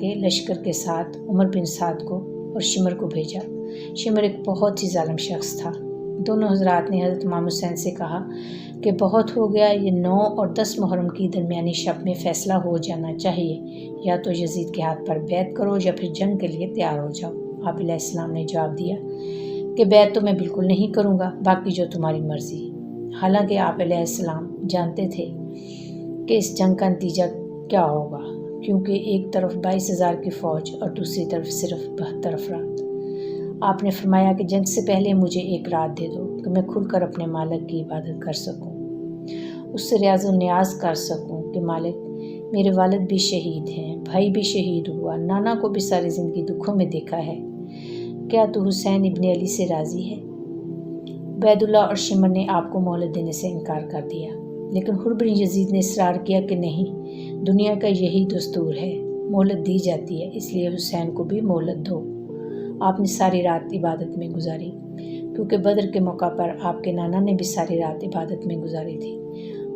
کے لشکر کے ساتھ عمر بن سعد کو اور شمر کو بھیجا۔ شمر ایک بہت ہی ظالم شخص تھا۔ دونوں حضرات نے حضرت امام حسین سے کہا کہ بہت ہو گیا، یہ 9 اور 10 محرم کی درمیانی شب میں فیصلہ ہو جانا چاہیے، یا تو یزید کے ہاتھ پر بیعت کرو یا پھر جنگ کے لیے تیار ہو جاؤ۔ آپ علیہ السلام نے جواب دیا کہ بیعت تو میں بالکل نہیں کروں گا، باقی جو تمہاری مرضی۔ حالانکہ آپ علیہ السلام جانتے تھے کہ اس جنگ کا نتیجہ کیا ہوگا، کیونکہ ایک طرف 22,000 کی فوج اور دوسری طرف صرف 72 افراد۔ آپ نے فرمایا کہ جنگ سے پہلے مجھے ایک رات دے دو کہ میں کھل کر اپنے مالک کی عبادت کر سکوں، اس سے ریاض و نیاز کر سکوں کہ مالک، میرے والد بھی شہید ہیں، بھائی بھی شہید ہوا، نانا کو بھی ساری زندگی دکھوں میں دیکھا ہے، کیا تو حسین ابن علی سے راضی ہے؟ عبید اللہ اور شمر نے آپ کو مہلت دینے سے انکار کر دیا، لیکن حر بن یزید نے اصرار کیا کہ نہیں، دنیا کا یہی دستور ہے، مہلت دی جاتی ہے، اس لیے حسین کو بھی مہلت دو۔ آپ نے ساری رات عبادت میں گزاری، کیونکہ بدر کے موقع پر آپ کے نانا نے بھی ساری رات عبادت میں گزاری تھی۔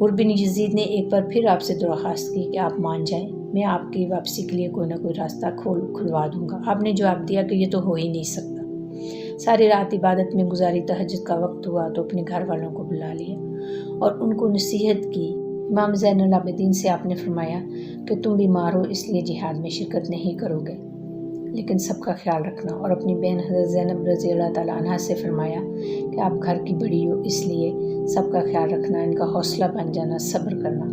حر بن یزید نے ایک بار پھر آپ سے درخواست کی کہ آپ مان جائیں، میں آپ کی واپسی کے لیے کوئی نہ کوئی راستہ کھلوا دوں گا۔ آپ نے جواب دیا کہ یہ تو ہو ہی نہیں سکتا۔ ساری رات عبادت میں گزاری، تہجد کا وقت ہوا تو اپنے گھر والوں کو بلا لیا اور ان کو نصیحت کی۔ امام زین العابدین سے آپ نے فرمایا کہ تم بیمار ہو، اس لیے جہاد میں شرکت نہیں کرو گے، لیکن سب کا خیال رکھنا، اور اپنی بہن حضرت زینب رضی اللہ تعالیٰ عنہ سے فرمایا کہ آپ گھر کی بڑی ہو، اس لیے سب کا خیال رکھنا، ان کا حوصلہ بن جانا، صبر کرنا۔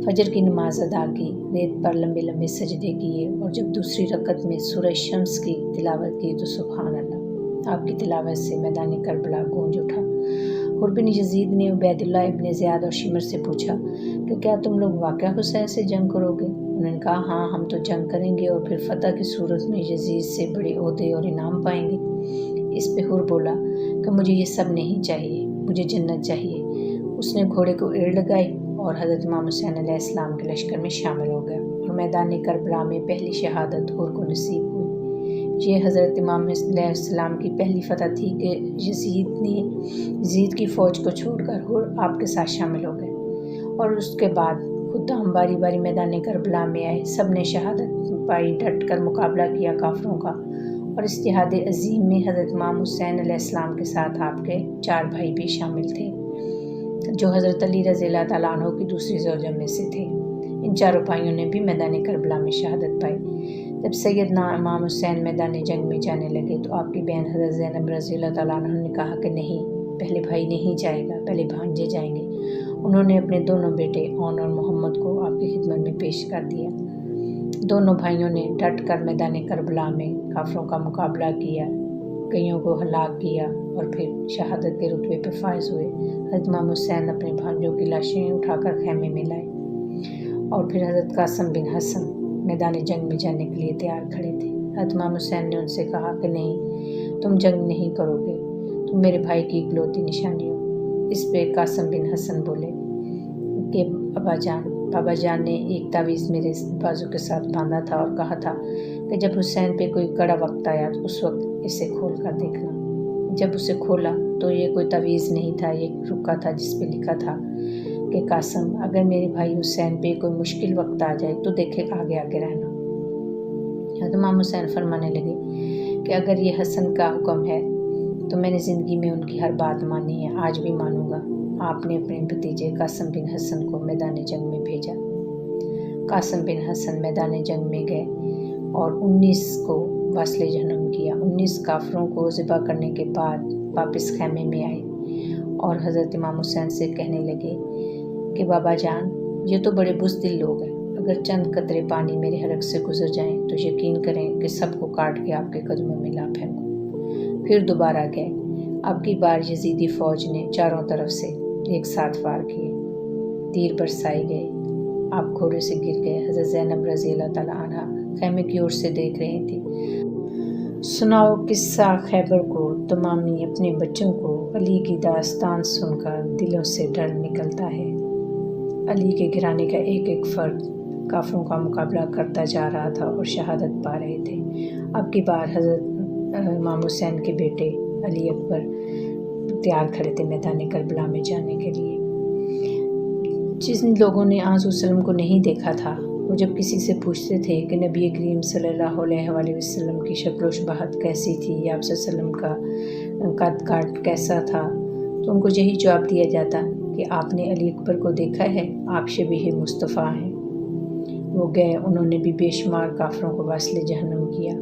فجر کی نماز ادا کی، ریت پر لمبے لمبے سجدے کیے، اور جب دوسری رکعت میں سورہ شمس کی تلاوت کی تو سبحان اللہ، آپ کی تلاوت سے میدان کربلا گونج اٹھا۔ حر بن یزید نے عبید اللہ ابن زیاد اور شمر سے پوچھا کہ کیا تم لوگ واقعہ حسین سے جنگ کرو گے؟ انہوں نے کہا ہاں، ہم تو جنگ کریں گے اور پھر فتح کی صورت میں یزید سے بڑے عہدے اور انعام پائیں گے۔ اس پہ حر بولا کہ مجھے یہ سب نہیں چاہیے، مجھے جنت چاہیے۔ اس نے گھوڑے کو ایڑ لگائی اور حضرت امام حسین علیہ السلام کے لشکر میں شامل ہو گیا، اور میدان کربلا میں پہلی شہادت حر کو نصیب ہوئی۔ یہ حضرت امام علیہ السلام کی پہلی فتح تھی کہ یزید کی فوج کو چھوڑ کر حر آپ کے ساتھ شامل ہو گئے، اور اس کے بعد خدام باری باری میدان کربلا میں آئے، سب نے شہادت پائی، ڈٹ کر مقابلہ کیا کافروں کا، اور اس جہاد عظیم میں حضرت امام حسین علیہ السلام کے ساتھ آپ کے 4 بھائی بھی شامل تھے، جو حضرت علی رضی اللہ تعالیٰ عنہ کی دوسری زوجہ میں سے تھے۔ ان چاروں بھائیوں نے بھی میدان کربلا میں شہادت پائی۔ جب سیدنا امام حسین میدان جنگ میں جانے لگے تو آپ کی بہن حضرت زینب رضی اللہ تعالیٰ عنہ نے کہا کہ نہیں، پہلے بھائی نہیں جائے گا، پہلے بھانجے جائیں گے۔ انہوں نے اپنے دونوں بیٹے اون اور محمد کو آپ کی خدمت میں پیش کر دیا۔ دونوں بھائیوں نے ڈٹ کر میدان کربلا میں کافروں کا مقابلہ کیا، کئیوں کو ہلاک کیا، اور پھر شہادت کے رتبے پر فائز ہوئے۔ حضرت امام حسین اپنے بھانجوں کی لاشیں اٹھا کر خیمے میں لائے، اور پھر حضرت قاسم بن حسن میدان جنگ میں جانے کے لیے تیار کھڑے تھے۔ حضرت امام حسین نے ان سے کہا کہ نہیں، تم جنگ نہیں کرو گے، تم میرے بھائی کی اکلوتی نشانی ہو۔ اس پہ قاسم بن حسن بولے کہ بابا جان نے ایک تعویذ میرے بازو کے ساتھ باندھا تھا اور کہا تھا کہ جب حسین پہ کوئی کڑا وقت آیا تو اس وقت اسے کھول کر دیکھنا۔ جب اسے کھولا تو یہ کوئی تعویذ نہیں تھا، یہ رکا تھا جس پہ لکھا تھا کہ قاسم، اگر میرے بھائی حسین پہ کوئی مشکل وقت آ جائے تو دیکھے آگے آگے رہنا۔ حضرت امام حسین فرمانے لگے کہ اگر یہ حسن کا حکم ہے تو میں نے زندگی میں ان کی ہر بات مانی ہے، آج بھی مانوں گا۔ آپ نے اپنے بھتیجے قاسم بن حسن کو میدان جنگ میں بھیجا۔ قاسم بن حسن میدان جنگ میں گئے اور 19 کو واصل جہنم کیا۔ 19 کافروں کو ذبح کرنے کے بعد واپس خیمے میں آئے اور حضرت امام حسین سے کہنے لگے کہ بابا جان، یہ تو بڑے بزدل لوگ ہیں، اگر چند قطرے پانی میرے حلق سے گزر جائیں تو یقین کریں کہ سب کو کاٹ کے آپ کے قدموں میں لا پھینکوں۔ پھر دوبارہ گئے۔ اب کی بار یزیدی فوج نے چاروں طرف سے ایک ساتھ وار کیے، تیر برسائے گئے، آپ گھوڑے سے گر گئے۔ حضرت زینب رضی اللہ تعالیٰ عنہ خیمے کی اور سے دیکھ رہی تھی۔ سناؤ قصہ خیبر کو، تمامی اپنے بچوں کو علی کی داستان سن کر دلوں سے ڈر نکلتا ہے۔ علی کے گھرانے کا ایک ایک فرد کافروں کا مقابلہ کرتا جا رہا تھا اور شہادت پا رہے تھے۔ اب کی بار حضرت امام حسین کے بیٹے علی اکبر تیار کھڑے تھے میدان کربلا میں جانے کے لیے۔ جن لوگوں نے آن وسلم کو نہیں دیکھا تھا وہ جب کسی سے پوچھتے تھے کہ نبی کریم صلی اللہ علیہ وآلہ وسلم کی شکل و شباہت کیسی تھی یا آپ صلی اللہ علیہ وسلم کا قد کاٹ کیسا تھا، تو ان کو یہی جواب دیا جاتا کہ آپ نے علی اکبر کو دیکھا ہے، آپ شبیہ مصطفیٰ ہیں۔ وہ گئے، انہوں نے بھی بے شمار کافروں کو واصل جہنم کیا۔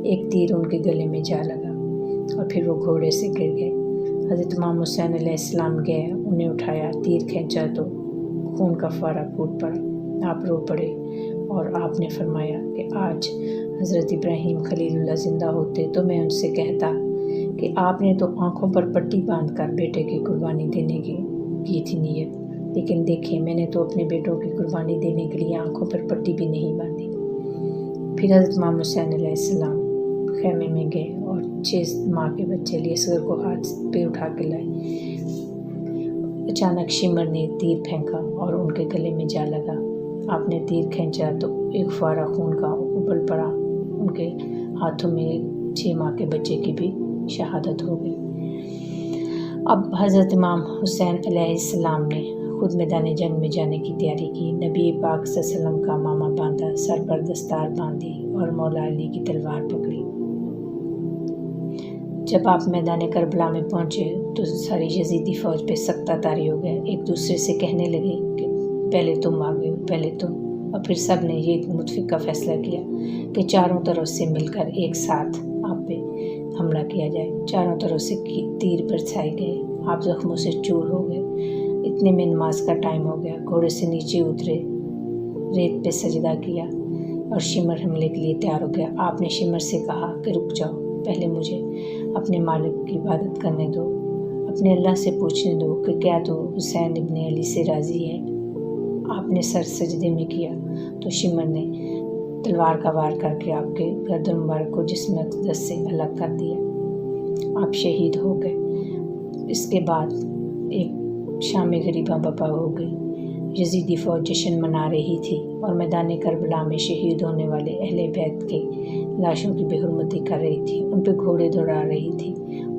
ایک تیر ان کے گلے میں جا لگا اور پھر وہ گھوڑے سے گر گئے۔ حضرت امام حسین علیہ السلام گئے، انہیں اٹھایا، تیر کھینچا تو خون کا فوارہ پھوٹ پڑا۔ آپ رو پڑے اور آپ نے فرمایا کہ آج حضرت ابراہیم خلیل اللہ زندہ ہوتے تو میں ان سے کہتا کہ آپ نے تو آنکھوں پر پٹی باندھ کر بیٹے کی قربانی دینے کی تھی نیت، لیکن دیکھیں میں نے تو اپنے بیٹوں کی قربانی دینے کے لیے آنکھوں پر پٹی بھی نہیں باندھی۔ پھر حضرت امام حسین علیہ السلام خیمے میں گئے اور 6 ماہ کے بچے علی اصغر کو ہاتھ پہ اٹھا کے لائے۔ اچانک شمر نے تیر پھینکا اور ان کے گلے میں جا لگا۔ آپ نے تیر کھینچا تو ایک فوارہ خون کا ابل پڑا، ان کے ہاتھوں میں 6 ماہ کے بچے کی بھی شہادت ہو گئی۔ اب حضرت امام حسین علیہ السلام نے خود میدان جنگ میں جانے کی تیاری کی۔ نبی پاک صلی اللہ علیہ وسلم کا ماما باندھا، سر پر دستار باندھی اور مولا علی کی تلوار پکڑی۔ جب آپ میدان کربلا میں پہنچے تو ساری یزیدی فوج پہ سختہ طاری ہو گئے، ایک دوسرے سے کہنے لگے کہ پہلے تم آگے ہو، پہلے تم، اور پھر سب نے یہ متفقہ فیصلہ کیا کہ چاروں طرف سے مل کر ایک ساتھ آپ پہ حملہ کیا جائے۔ چاروں طرف سے تیر برسائے گئے، آپ زخموں سے چور ہو گئے۔ اتنے میں نماز کا ٹائم ہو گیا، گھوڑے سے نیچے اترے، ریت پہ سجدہ کیا اور شمر حملے کے لیے تیار ہو گیا۔ آپ نے شمر سے کہا کہ رک جاؤ، پہلے مجھے اپنے مالک کی عبادت کرنے دو، اپنے اللہ سے پوچھنے دو کہ کیا تو حسین ابن علی سے راضی ہے۔ آپ نے سر سجدے میں کیا تو شمر نے تلوار کا وار کر کے آپ کے گردن مبارک کو جسم اقدس سے الگ کر دیا، آپ شہید ہو گئے۔ اس کے بعد ایک شام غریبہ بپا ہو گئی، یزیدی فوج جشن منا رہی تھی اور میدان کربلا میں شہید ہونے والے اہل بیت کے لاشوں کی بے حرمتی کر رہی تھی، ان پہ گھوڑے دوڑا رہی تھی۔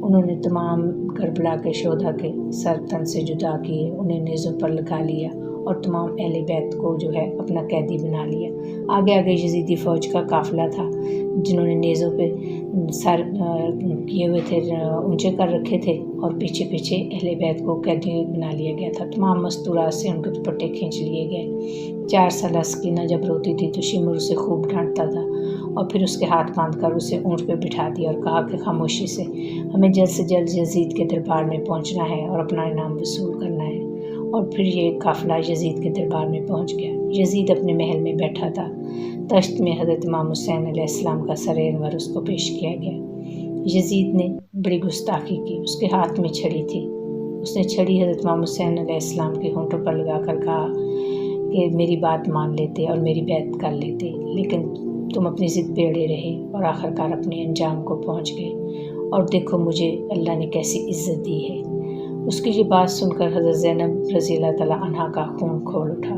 انہوں نے تمام کربلا کے شہداء کے سر تن سے جدا کیے، انہیں نیزوں پر لگا لیا اور تمام اہل بیت کو اپنا قیدی بنا لیا۔ آگے آگے یزیدی فوج کا قافلہ تھا، جنہوں نے نیزوں پہ سر کیے ہوئے تھے، اونچے کر رکھے تھے، اور پیچھے پیچھے اہل بیت کو قیدی بنا لیا گیا تھا۔ تمام مستورات سے ان کے دوپٹے کھینچ لیے گئے۔ 4 سالہ سکینہ جب روتی تھی تو شمر اسے خوب ڈانٹتا تھا اور پھر اس کے ہاتھ باندھ کر اسے اونٹ پہ بٹھا دیا اور کہا کہ خاموشی سے ہمیں جلد سے جلد یزید کے دربار میں پہنچنا ہے اور اپنا انعام وصول کرنا ہے۔ اور پھر یہ قافلہ یزید کے دربار میں پہنچ گیا۔ یزید اپنے محل میں بیٹھا تھا، تشت میں حضرت امام حسین علیہ السلام کا سر انور اس کو پیش کیا گیا۔ یزید نے بڑی گستاخی کی، اس کے ہاتھ میں چھڑی تھی، اس نے چھڑی حضرت امام حسین علیہ السلام کے ہونٹوں پر لگا کر کہا کہ میری بات مان لیتے اور میری بیعت کر لیتے، لیکن تم اپنی ضد پہ اڑے رہے اور آخرکار اپنے انجام کو پہنچ گئے، اور دیکھو مجھے اللہ نے کیسی عزت دی ہے۔ اس کی یہ بات سن کر حضرت زینب رضی اللہ تعالیٰ عنہا کا خون کھول اٹھا،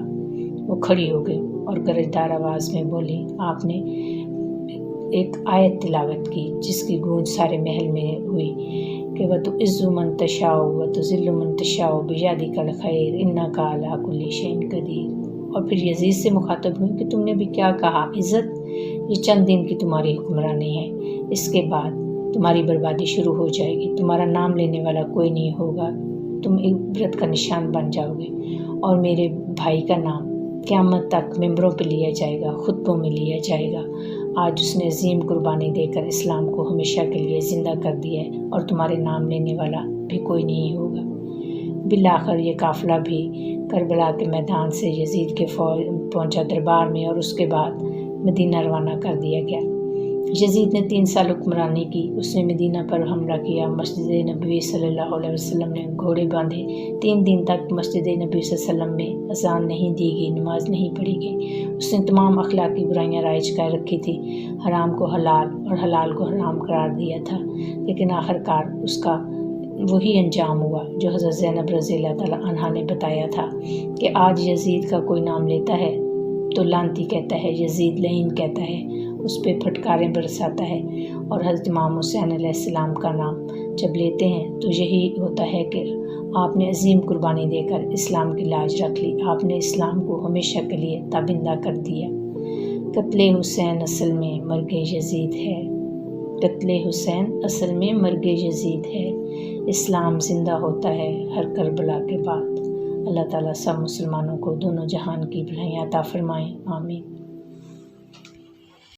وہ کھڑی ہو گئی اور گرجدار آواز میں بولی۔ آپ نے ایک آیت تلاوت کی جس کی گونج سارے محل میں ہوئی کہ وَتُعِزُّ مَن تَشَاءُ وَتُذِلُّ مَن تَشَاءُ بِیَدِکَ الْخَیْرُ إِنَّکَ عَلیٰ کُلِّ شَیْءٍ قدیر۔ اور پھر یزید سے مخاطب ہوئی کہ تم نے بھی کیا کہا، عزت؟ یہ چند دن کی تمہاری حکمرانی ہے، اس کے بعد تمہاری بربادی شروع ہو جائے گی، تمہارا نام لینے والا کوئی نہیں ہوگا، تم عبرت کا نشان بن جاؤ گے، اور میرے بھائی کا نام قیامت تک ممبروں پہ لیا جائے گا، خطبوں میں لیا جائے گا۔ آج اس نے عظیم قربانی دے کر اسلام کو ہمیشہ کے لیے زندہ کر دیا ہے، اور تمہارے نام لینے والا بھی کوئی نہیں ہوگا۔ بالآخر یہ قافلہ بھی کربلا کے میدان سے یزید کے فوج پہنچا دربار میں، اور اس کے بعد مدینہ روانہ کر دیا گیا۔ یزید نے 3 سال حکمرانی کی، اس نے مدینہ پر حملہ کیا، مسجد نبوی صلی اللہ علیہ وسلم نے گھوڑے باندھے، 3 دن تک مسجد نبوی صلی اللہ علیہ وسلم میں اذان نہیں دی گئی، نماز نہیں پڑھی گئی۔ اس نے تمام اخلاقی برائیاں رائج کر رکھی تھی، حرام کو حلال اور حلال کو حرام قرار دیا تھا، لیکن آخرکار اس کا وہی انجام ہوا جو حضرت زینب رضی اللہ تعالیٰ عنہا نے بتایا تھا کہ آج یزید کا کوئی نام لیتا ہے تو لعنتی کہتا ہے، یزید لعین کہتا ہے، اس پہ پھٹکاریں برساتا ہے، اور حضرت امام حسین علیہ السلام کا نام جب لیتے ہیں تو یہی ہوتا ہے کہ آپ نے عظیم قربانی دے کر اسلام کی لاج رکھ لی، آپ نے اسلام کو ہمیشہ کے لیے تابندہ کر دیا۔ قتل حسین اصل میں مرگ یزید ہے، قتل حسین اصل میں مرگ یزید ہے۔ اسلام زندہ ہوتا ہے ہر کربلا کے بعد۔ اللہ تعالیٰ سب مسلمانوں کو دونوں جہان کی بھلائیاں عطا فرمائیں، آمین۔